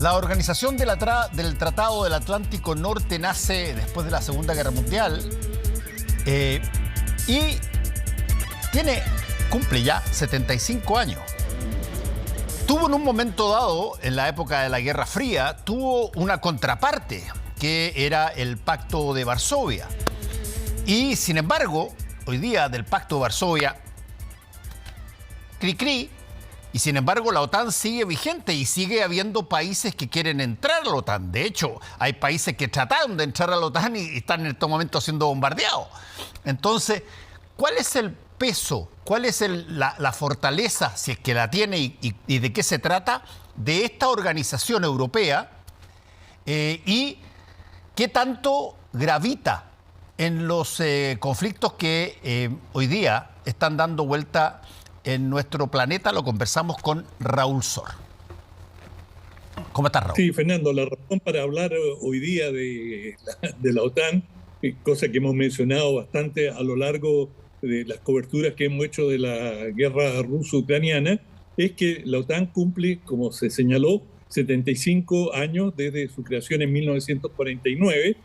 La organización del Tratado del Atlántico Norte nace después de la Segunda Guerra Mundial y cumple ya 75 años. Tuvo en un momento dado, en la época de la Guerra Fría, tuvo una contraparte, que era el Pacto de Varsovia. Y sin embargo, hoy día del Pacto de Varsovia, cri-cri, y sin embargo la OTAN sigue vigente y sigue habiendo países que quieren entrar a la OTAN. De hecho, hay países que trataron de entrar a la OTAN y están en este momento siendo bombardeados. Entonces, ¿cuál es el peso, cuál es la fortaleza, si es que la tiene y de qué se trata, de esta organización europea y qué tanto gravita en los conflictos que hoy día están dando vuelta en nuestro planeta? Lo conversamos con Raúl Sor. ¿Cómo estás, Raúl? Sí, Fernando, la razón para hablar hoy día de la OTAN, cosa que hemos mencionado bastante a lo largo de las coberturas que hemos hecho de la guerra ruso-ucraniana, es que la OTAN cumple, como se señaló, 75 años desde su creación en 1949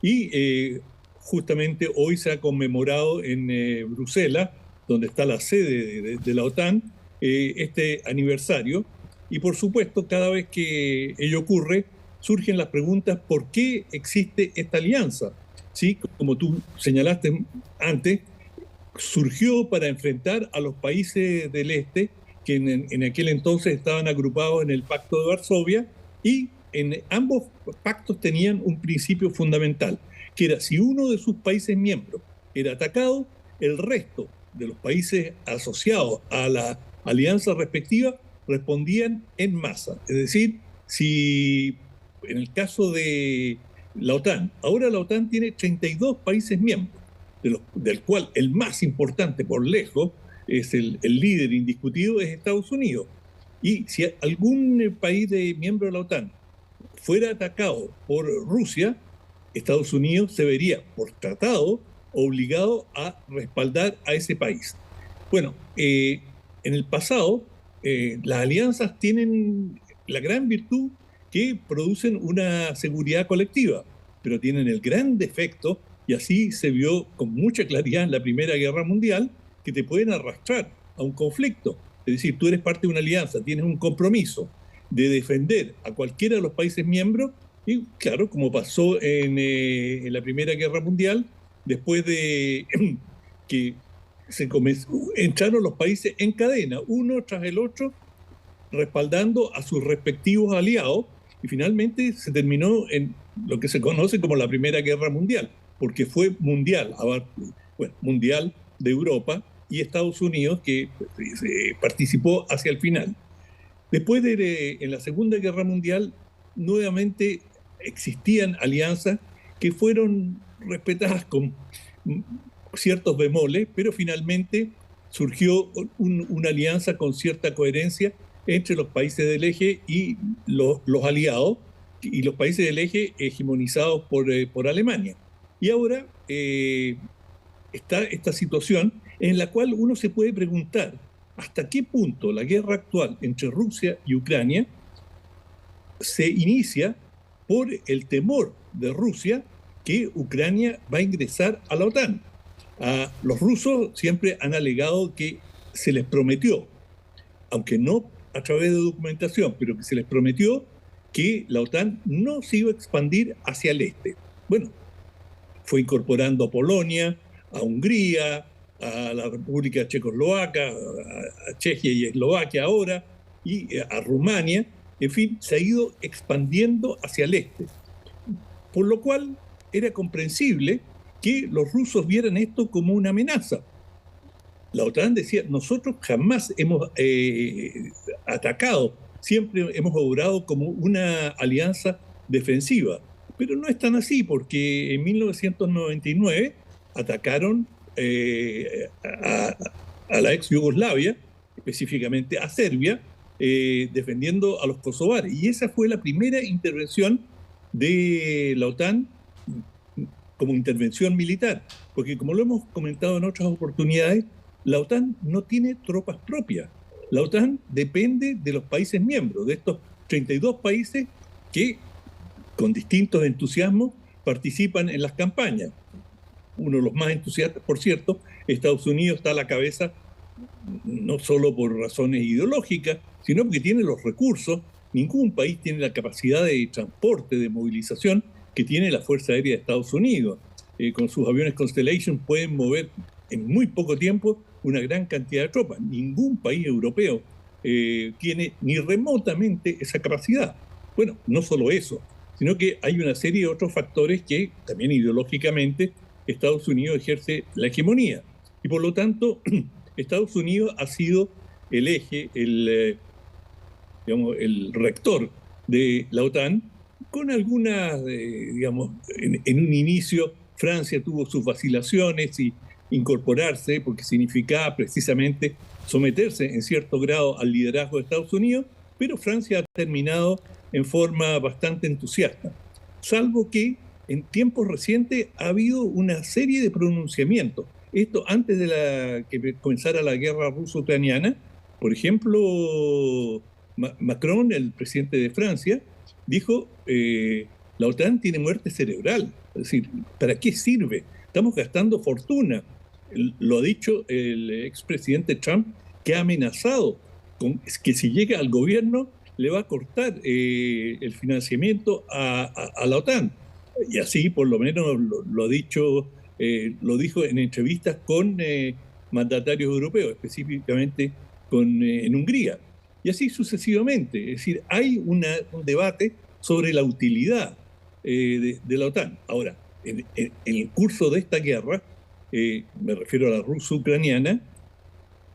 y justamente hoy se ha conmemorado en Bruselas, donde está la sede de la OTAN, este aniversario. Y por supuesto, cada vez que ello ocurre, surgen las preguntas: ¿por qué existe esta alianza? ¿Sí? Como tú señalaste antes, surgió para enfrentar a los países del este, que en aquel entonces estaban agrupados en el Pacto de Varsovia, y en ambos pactos tenían un principio fundamental, que era: si uno de sus países miembros era atacado, el resto de los países asociados a la alianza respectiva respondían en masa. Es decir, si en el caso de la OTAN, ahora la OTAN tiene 32 países miembros, del cual el más importante por lejos, es el líder indiscutido, es Estados Unidos. Y si algún país miembro de la OTAN fuera atacado por Rusia, Estados Unidos se vería por tratado obligado a respaldar a ese país. Bueno, en el pasado, las alianzas tienen la gran virtud que producen una seguridad colectiva, pero tienen el gran defecto, y así se vio con mucha claridad en la Primera Guerra Mundial, que te pueden arrastrar a un conflicto. Es decir, tú eres parte de una alianza, tienes un compromiso de defender a cualquiera de los países miembros, y claro, como pasó en la Primera Guerra Mundial, después de que entraron los países en cadena, uno tras el otro, respaldando a sus respectivos aliados, y finalmente se terminó en lo que se conoce como la Primera Guerra Mundial, porque fue mundial, mundial de Europa y Estados Unidos, que participó hacia el final. Después en la Segunda Guerra Mundial, nuevamente existían alianzas que fueron respetadas con ciertos bemoles, pero finalmente surgió una alianza con cierta coherencia entre los países del eje y los aliados, y los países del eje hegemonizados por Alemania. Y ahora está esta situación en la cual uno se puede preguntar hasta qué punto la guerra actual entre Rusia y Ucrania se inicia por el temor de Rusia que Ucrania va a ingresar a la OTAN. Los rusos siempre han alegado que se les prometió, aunque no a través de documentación, pero que se les prometió que la OTAN no se iba a expandir hacia el este. Bueno, fue incorporando a Polonia, a Hungría, a la República Checoslovaca, a Chequia y Eslovaquia ahora, y a Rumania. En fin, se ha ido expandiendo hacia el este. Por lo cual era comprensible que los rusos vieran esto como una amenaza. La OTAN decía: nosotros jamás hemos atacado, siempre hemos obrado como una alianza defensiva. Pero no es tan así, porque en 1999 atacaron a la ex Yugoslavia, específicamente a Serbia, defendiendo a los kosovares. Y esa fue la primera intervención de la OTAN como intervención militar, porque como lo hemos comentado en otras oportunidades, la OTAN no tiene tropas propias. La OTAN depende de los países miembros, de estos 32 países que, con distintos entusiasmos, participan en las campañas. Uno de los más entusiastas, por cierto, Estados Unidos está a la cabeza, no solo por razones ideológicas, sino porque tiene los recursos. Ningún país tiene la capacidad de transporte, de movilización que tiene la Fuerza Aérea de Estados Unidos. Con sus aviones Constellation pueden mover en muy poco tiempo una gran cantidad de tropas. Ningún país europeo tiene ni remotamente esa capacidad. Bueno, no solo eso, sino que hay una serie de otros factores que también ideológicamente Estados Unidos ejerce la hegemonía. Y por lo tanto, Estados Unidos ha sido el eje, el rector de la OTAN, con algunas, en un inicio Francia tuvo sus vacilaciones y incorporarse, porque significaba precisamente someterse en cierto grado al liderazgo de Estados Unidos, pero Francia ha terminado en forma bastante entusiasta, salvo que en tiempos recientes ha habido una serie de pronunciamientos. Esto antes de que comenzara la guerra ruso-ucraniana. Por ejemplo, Macron, el presidente de Francia, dijo la OTAN tiene muerte cerebral. Es decir, ¿para qué sirve? Estamos gastando fortuna. Lo ha dicho el expresidente Trump, que ha amenazado con que si llega al gobierno le va a cortar el financiamiento a la OTAN. Y así por lo menos lo dijo en entrevistas con mandatarios europeos, específicamente en Hungría. Y así sucesivamente. Es decir, hay un debate sobre la utilidad de la OTAN. Ahora, en el curso de esta guerra, me refiero a la ruso-ucraniana,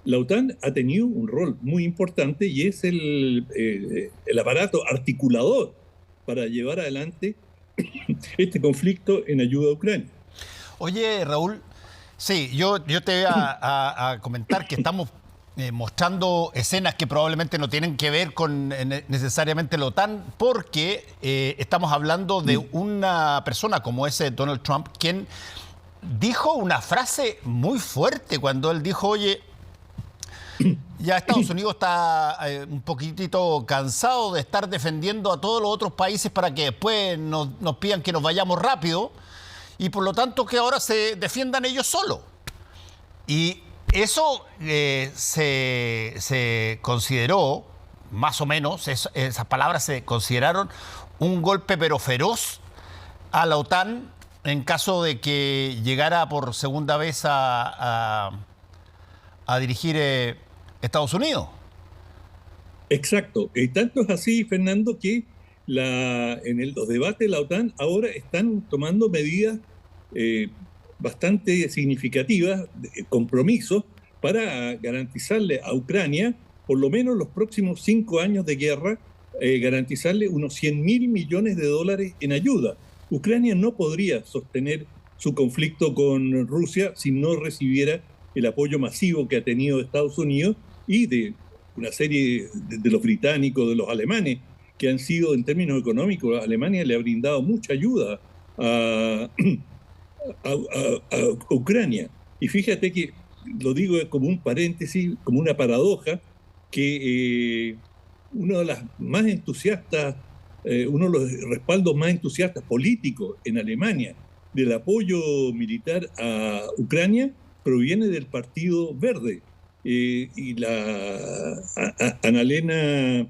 la OTAN ha tenido un rol muy importante y es el aparato articulador para llevar adelante este conflicto en ayuda a Ucrania. Oye, Raúl, sí, yo te voy a comentar que estamos mostrando escenas que probablemente no tienen que ver con necesariamente la OTAN, porque estamos hablando de una persona como ese Donald Trump, quien dijo una frase muy fuerte cuando él dijo, oye, ya Estados Unidos está un poquitito cansado de estar defendiendo a todos los otros países para que después nos pidan que nos vayamos rápido y por lo tanto que ahora se defiendan ellos solos. Y eso se consideró, más o menos, esas palabras se consideraron un golpe pero feroz a la OTAN en caso de que llegara por segunda vez a dirigir Estados Unidos. Exacto. Tanto es así, Fernando, que los debates de la OTAN ahora están tomando medidas bastante significativas, compromisos, para garantizarle a Ucrania, por lo menos los próximos 5 años de guerra, garantizarle unos 100.000 millones de dólares en ayuda. Ucrania no podría sostener su conflicto con Rusia si no recibiera el apoyo masivo que ha tenido Estados Unidos y de una serie de los británicos, de los alemanes, que han sido, en términos económicos, Alemania le ha brindado mucha ayuda a Ucrania. Y fíjate que, lo digo como un paréntesis, como una paradoja, que uno de los respaldos más entusiastas políticos en Alemania del apoyo militar a Ucrania proviene del Partido Verde. Y la Annalena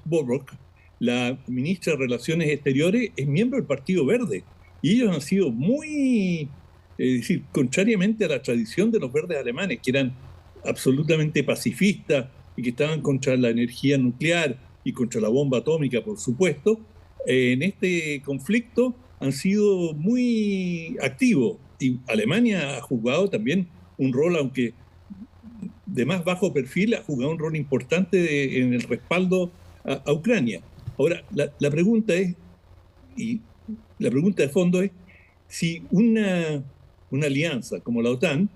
Baerbock, la ministra de Relaciones Exteriores, es miembro del Partido Verde. Y ellos han sido muy, contrariamente a la tradición de los verdes alemanes, que eran absolutamente pacifistas y que estaban contra la energía nuclear y contra la bomba atómica, por supuesto, en este conflicto han sido muy activos. Y Alemania ha jugado también un rol, aunque de más bajo perfil, ha jugado un rol importante en el respaldo a Ucrania. Ahora, la pregunta es, y la pregunta de fondo es, si una alianza como la OTAN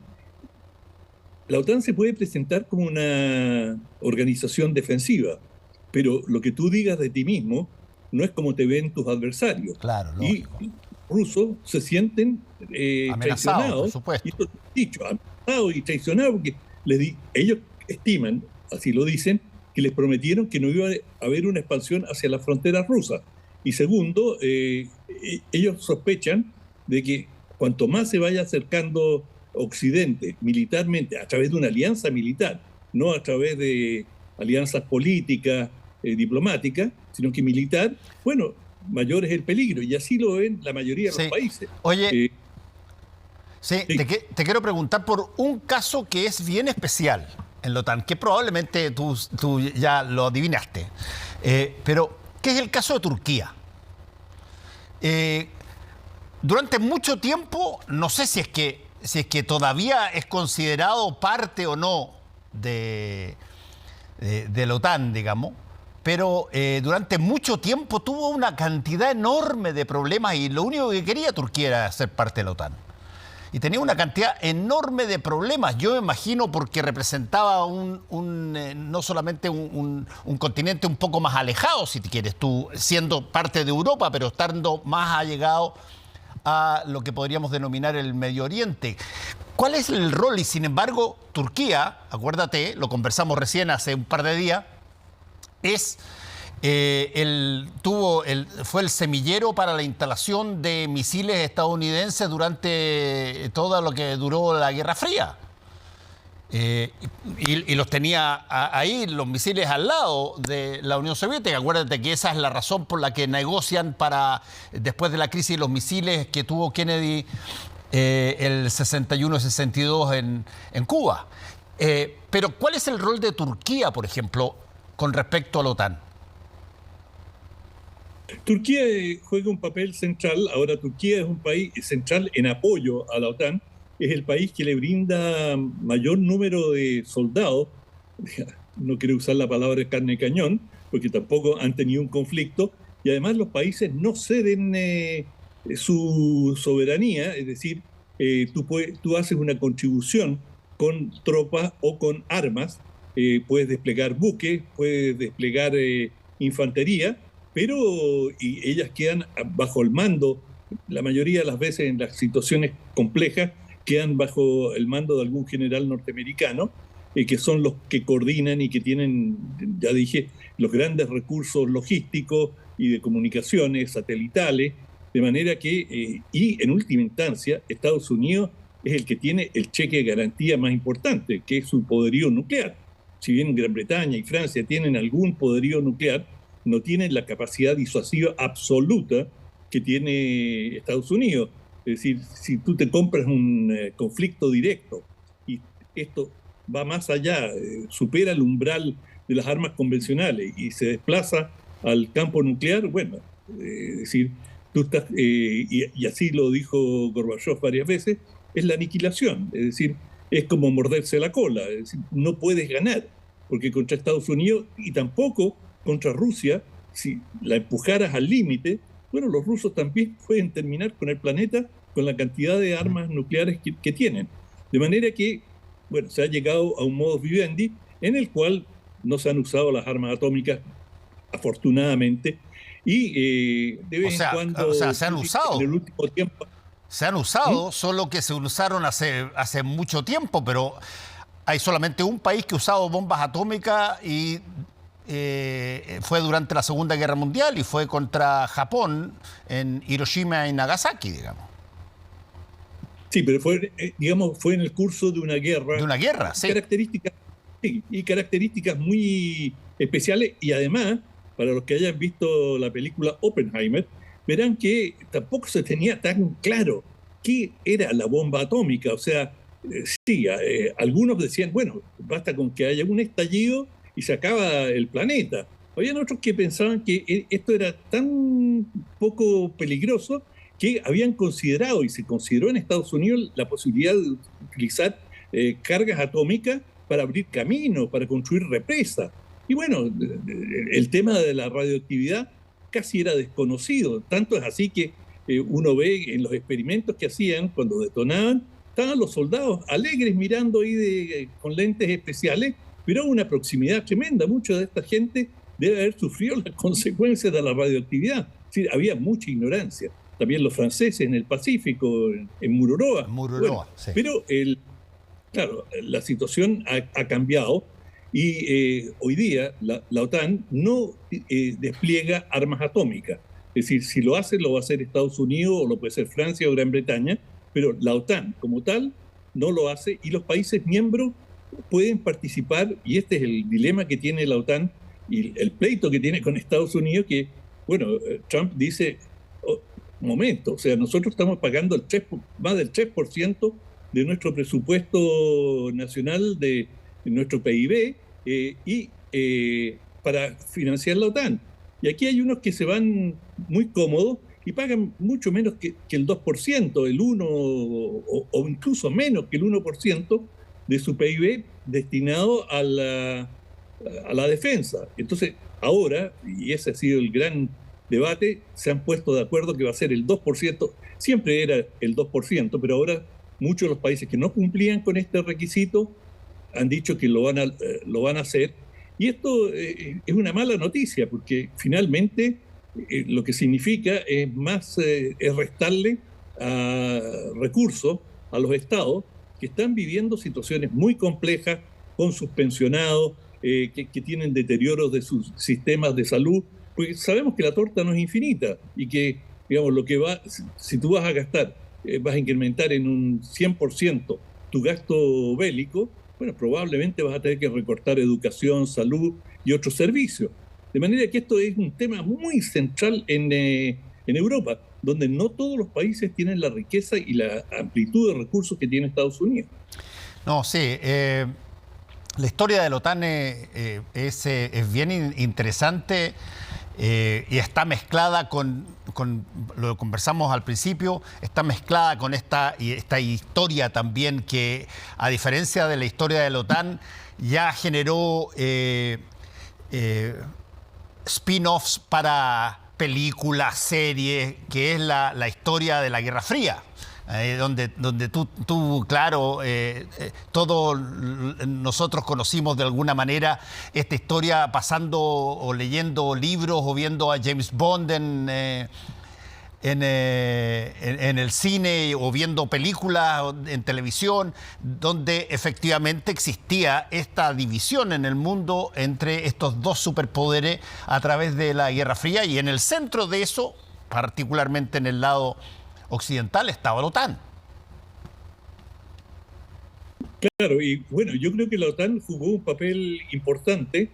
se puede presentar como una organización defensiva, pero lo que tú digas de ti mismo no es como te ven tus adversarios. Claro, lógico. Y rusos se sienten traicionados, por supuesto. y esto es dicho, amenazados y traicionados, porque ellos estiman, así lo dicen, que les prometieron que no iba a haber una expansión hacia las fronteras rusas. Y segundo, ellos sospechan de que cuanto más se vaya acercando Occidente militarmente, a través de una alianza militar, no a través de alianzas políticas, diplomáticas, sino que militar, bueno, mayor es el peligro. Y así lo ven la mayoría de los países. Oye, sí. Te quiero preguntar por un caso que es bien especial en la OTAN, que probablemente tú ya lo adivinaste. Pero, ¿qué es el caso de Turquía? Durante mucho tiempo, no sé si es que todavía es considerado parte o no de la OTAN, digamos, pero durante mucho tiempo tuvo una cantidad enorme de problemas y lo único que quería Turquía era ser parte de la OTAN. Y tenía una cantidad enorme de problemas, yo me imagino, porque representaba no solamente un continente un poco más alejado, si te quieres, tú siendo parte de Europa, pero estando más allegado a lo que podríamos denominar el Medio Oriente. ¿Cuál es el rol? Y sin embargo, Turquía, acuérdate, lo conversamos recién hace un par de días, fue el semillero para la instalación de misiles estadounidenses durante todo lo que duró la Guerra Fría. Y los tenía ahí, los misiles al lado de la Unión Soviética. Acuérdate que esa es la razón por la que negocian después de la crisis de los misiles que tuvo Kennedy el 61-62 en Cuba. Pero ¿cuál es el rol de Turquía, por ejemplo, con respecto a la OTAN? Turquía juega un papel central. Ahora Turquía es un país central en apoyo a la OTAN. Es el país que le brinda mayor número de soldados. No quiero usar la palabra carne de cañón, porque tampoco han tenido un conflicto. Y además los países no ceden su soberanía, es decir, tú haces una contribución con tropas o con armas, puedes desplegar buques, puedes desplegar infantería, pero ellas quedan bajo el mando, la mayoría de las veces en las situaciones complejas, quedan bajo el mando de algún general norteamericano, que son los que coordinan y que tienen, ya dije, los grandes recursos logísticos y de comunicaciones satelitales, de manera que, y en última instancia, Estados Unidos es el que tiene el cheque de garantía más importante, que es su poderío nuclear. Si bien Gran Bretaña y Francia tienen algún poderío nuclear, no tienen la capacidad disuasiva absoluta que tiene Estados Unidos. Es decir, si tú te compras un conflicto directo y esto va más allá, supera el umbral de las armas convencionales y se desplaza al campo nuclear, bueno, es decir, tú estás, y así lo dijo Gorbachev varias veces, es la aniquilación, es decir, es como morderse la cola, es decir, no puedes ganar, porque contra Estados Unidos y tampoco contra Rusia, si la empujaras al límite, bueno, los rusos también pueden terminar con el planeta con la cantidad de armas nucleares que tienen. De manera que, bueno, se ha llegado a un modus vivendi en el cual no se han usado las armas atómicas, afortunadamente, y de vez en cuando... O sea, se han usado. En el último tiempo... Se han usado, solo que se usaron hace mucho tiempo, pero hay solamente un país que ha usado bombas atómicas y fue durante la Segunda Guerra Mundial y fue contra Japón en Hiroshima y Nagasaki, digamos. Sí, pero fue, digamos, fue en el curso de una guerra. De una guerra, sí. Y características muy especiales. Y además, para los que hayan visto la película Oppenheimer, verán que tampoco se tenía tan claro qué era la bomba atómica. O sea, sí, algunos decían, bueno, basta con que haya un estallido y se acaba el planeta. Habían otros que pensaban que esto era tan poco peligroso que habían considerado, y se consideró en Estados Unidos, la posibilidad de utilizar cargas atómicas para abrir caminos, para construir represas. Y bueno, el tema de la radioactividad casi era desconocido. Tanto es así que uno ve en los experimentos que hacían, cuando detonaban, estaban los soldados alegres mirando ahí con lentes especiales, pero a una proximidad tremenda. Mucha de esta gente debe haber sufrido las consecuencias de la radioactividad. Es decir, había mucha ignorancia. También los franceses en el Pacífico, en Mururoa. Mururoa, bueno, sí. Pero, claro, la situación ha cambiado Y hoy día la OTAN no despliega armas atómicas. Es decir, si lo hace, lo va a hacer Estados Unidos o lo puede hacer Francia o Gran Bretaña, pero la OTAN como tal no lo hace y los países miembros pueden participar, y este es el dilema que tiene la OTAN y el pleito que tiene con Estados Unidos, que, bueno, Trump dice, oh, momento, o sea, nosotros estamos pagando más del 3% de nuestro presupuesto nacional, de nuestro PIB, para financiar la OTAN. Y aquí hay unos que se van muy cómodos y pagan mucho menos que el 2%, el 1% o incluso menos que el 1% de su PIB destinado a la defensa. Entonces, ahora, y ese ha sido el gran debate, se han puesto de acuerdo que va a ser el 2%, siempre era el 2%, pero ahora muchos de los países que no cumplían con este requisito han dicho que lo van a hacer. Y esto es una mala noticia, porque finalmente lo que significa es restarle recursos a los estados que están viviendo situaciones muy complejas con sus pensionados, que tienen deterioros de sus sistemas de salud, porque sabemos que la torta no es infinita y que, digamos, si tú vas a gastar, vas a incrementar en un 100% tu gasto bélico, bueno, probablemente vas a tener que recortar educación, salud y otros servicios. De manera que esto es un tema muy central en Europa, donde no todos los países tienen la riqueza y la amplitud de recursos que tiene Estados Unidos. No, sí. La historia de la OTAN es bien interesante y está mezclada con lo que conversamos al principio, está mezclada con esta historia también que, a diferencia de la historia de la OTAN, ya generó spin-offs para películas, series, que es la historia de la Guerra Fría. Donde tú claro, todos nosotros conocimos de alguna manera esta historia pasando o leyendo libros o viendo a James Bond en el cine o viendo películas en televisión, donde efectivamente existía esta división en el mundo entre estos dos superpoderes a través de la Guerra Fría, y en el centro de eso, particularmente en el lado occidental, estaba la OTAN. Claro, y bueno, yo creo que la OTAN jugó un papel importante.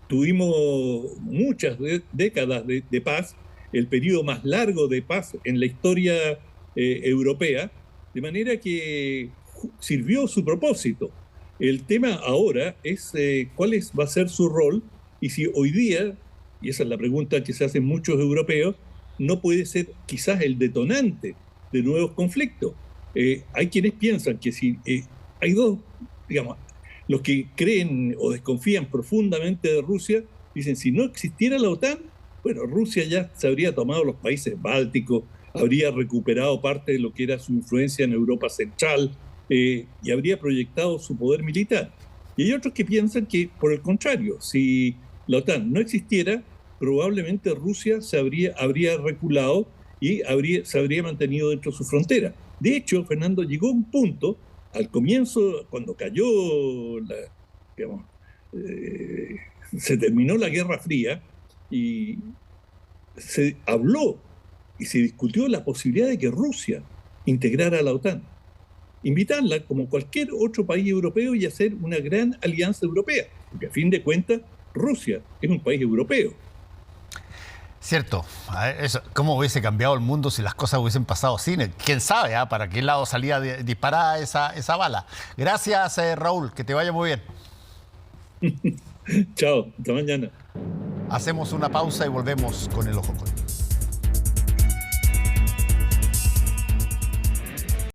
Tuvimos muchas décadas de paz, el periodo más largo de paz en la historia europea, de manera que sirvió su propósito. El tema ahora es cuál va a ser su rol, y si hoy día, y esa es la pregunta que se hacen muchos europeos, no puede ser quizás el detonante de nuevos conflictos. Hay quienes piensan que si hay dos, digamos, los que creen o desconfían profundamente de Rusia, dicen, si no existiera la OTAN, bueno, Rusia ya se habría tomado los países bálticos, habría recuperado parte de lo que era su influencia en Europa Central y habría proyectado su poder militar. Y hay otros que piensan que, por el contrario, si la OTAN no existiera, probablemente Rusia habría reculado y se habría mantenido dentro de su frontera. De hecho, Fernando, llegó un punto, al comienzo, cuando cayó, se terminó la Guerra Fría, y se habló y se discutió la posibilidad de que Rusia integrara a la OTAN, invitarla como cualquier otro país europeo y hacer una gran alianza europea, porque a fin de cuentas Rusia es un país europeo. Cierto. ¿Cómo hubiese cambiado el mundo si las cosas hubiesen pasado así? ¿Quién sabe para qué lado salía disparada esa bala? Gracias, Raúl. Que te vaya muy bien. Chao. Hasta mañana. Hacemos una pausa y volvemos con el Ojo con.